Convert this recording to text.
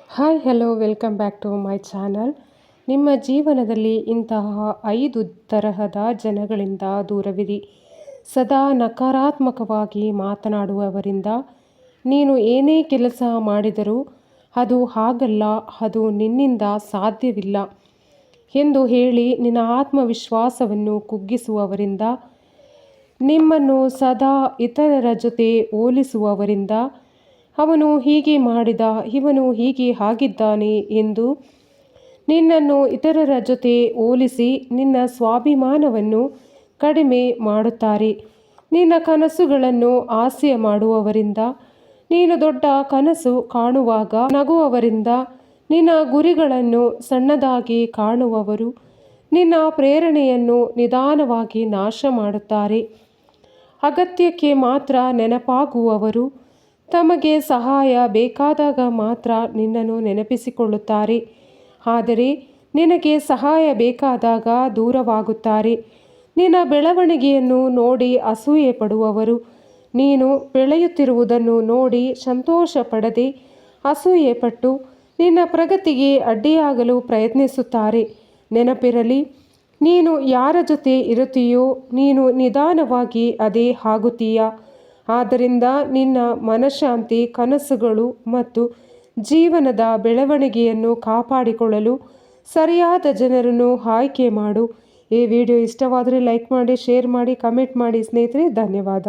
Hi hello welcome back to my channel. ನಿಮ್ಮ ಜೀವನದಲ್ಲಿ ಇಂತಹ 5 ತರಹದ ಜನಗಳಿಂದ ದೂರವಿರಿ. ಸದಾ ನಕಾರಾತ್ಮಕವಾಗಿ ಮಾತನಾಡುವವರಿಂದ ನೀನು ಏನೇ ಕೆಲಸ ಮಾಡಿದರೂ ಅದು ಹಾಗಲ್ಲ, ಅದು ನಿನ್ನಿಂದ ಸಾಧ್ಯವಿಲ್ಲ ಎಂದು ಹೇಳಿ ನಿನ್ನ ಆತ್ಮವಿಶ್ವಾಸವನ್ನು ಕುಗ್ಗಿಸುವವರಿಂದ, ನಿಮ್ಮನ್ನು ಸದಾ ಇತರರ ಜೊತೆ ಹೋಲಿಸುವವರಿಂದ, ಅವನು ಹೀಗೆ ಮಾಡಿದ, ಇವನು ಹೀಗೆ ಆಗಿದ್ದಾನೆ ಎಂದು ನಿನ್ನನ್ನು ಇತರರ ಜೊತೆ ಹೋಲಿಸಿ ನಿನ್ನ ಸ್ವಾಭಿಮಾನವನ್ನು ಕಡಿಮೆ ಮಾಡುತ್ತಾರೆ. ನಿನ್ನ ಕನಸುಗಳನ್ನು ಹಾಸ್ಯ ಮಾಡುವವರಿಂದ, ನೀನು ದೊಡ್ಡ ಕನಸು ಕಾಣುವಾಗ ನಗುವವರಿಂದ, ನಿನ್ನ ಗುರಿಗಳನ್ನು ಸಣ್ಣದಾಗಿ ಕಾಣುವವರು ನಿನ್ನ ಪ್ರೇರಣೆಯನ್ನು ನಿಧಾನವಾಗಿ ನಾಶ ಮಾಡುತ್ತಾರೆ. ಅಗತ್ಯಕ್ಕೆ ಮಾತ್ರ ನೆನಪಾಗುವವರು ತಮಗೆ ಸಹಾಯ ಬೇಕಾದಾಗ ಮಾತ್ರ ನಿನ್ನನ್ನು ನೆನಪಿಸಿಕೊಳ್ಳುತ್ತಾರೆ, ಆದರೆ ನಿನಗೆ ಸಹಾಯ ಬೇಕಾದಾಗ ದೂರವಾಗುತ್ತಾರೆ. ನಿನ್ನ ಬೆಳವಣಿಗೆಯನ್ನು ನೋಡಿ ಅಸೂಯೆ ಪಡುವವರು ನೀನು ಬೆಳೆಯುತ್ತಿರುವುದನ್ನು ನೋಡಿ ಸಂತೋಷ ಪಡದೆ ಅಸೂಯೆಪಟ್ಟು ನಿನ್ನ ಪ್ರಗತಿಗೆ ಅಡ್ಡಿಯಾಗಲು ಪ್ರಯತ್ನಿಸುತ್ತಾರೆ. ನೆನಪಿರಲಿ, ನೀನು ಯಾರ ಜೊತೆ ಇರುತ್ತೀಯೋ ನೀನು ನಿಧಾನವಾಗಿ ಅದೇ ಆಗುತ್ತೀಯ. ಆದ್ದರಿಂದ ನಿನ್ನ ಮನಃಶಾಂತಿ, ಕನಸುಗಳು ಮತ್ತು ಜೀವನದ ಬೆಳವಣಿಗೆಯನ್ನು ಕಾಪಾಡಿಕೊಳ್ಳಲು ಸರಿಯಾದ ಜನರನ್ನು ಆಯ್ಕೆ ಮಾಡು. ಈ ವಿಡಿಯೋ ಇಷ್ಟವಾದರೆ ಲೈಕ್ ಮಾಡಿ, ಶೇರ್ ಮಾಡಿ, ಕಮೆಂಟ್ ಮಾಡಿ ಸ್ನೇಹಿತರೆ. ಧನ್ಯವಾದ.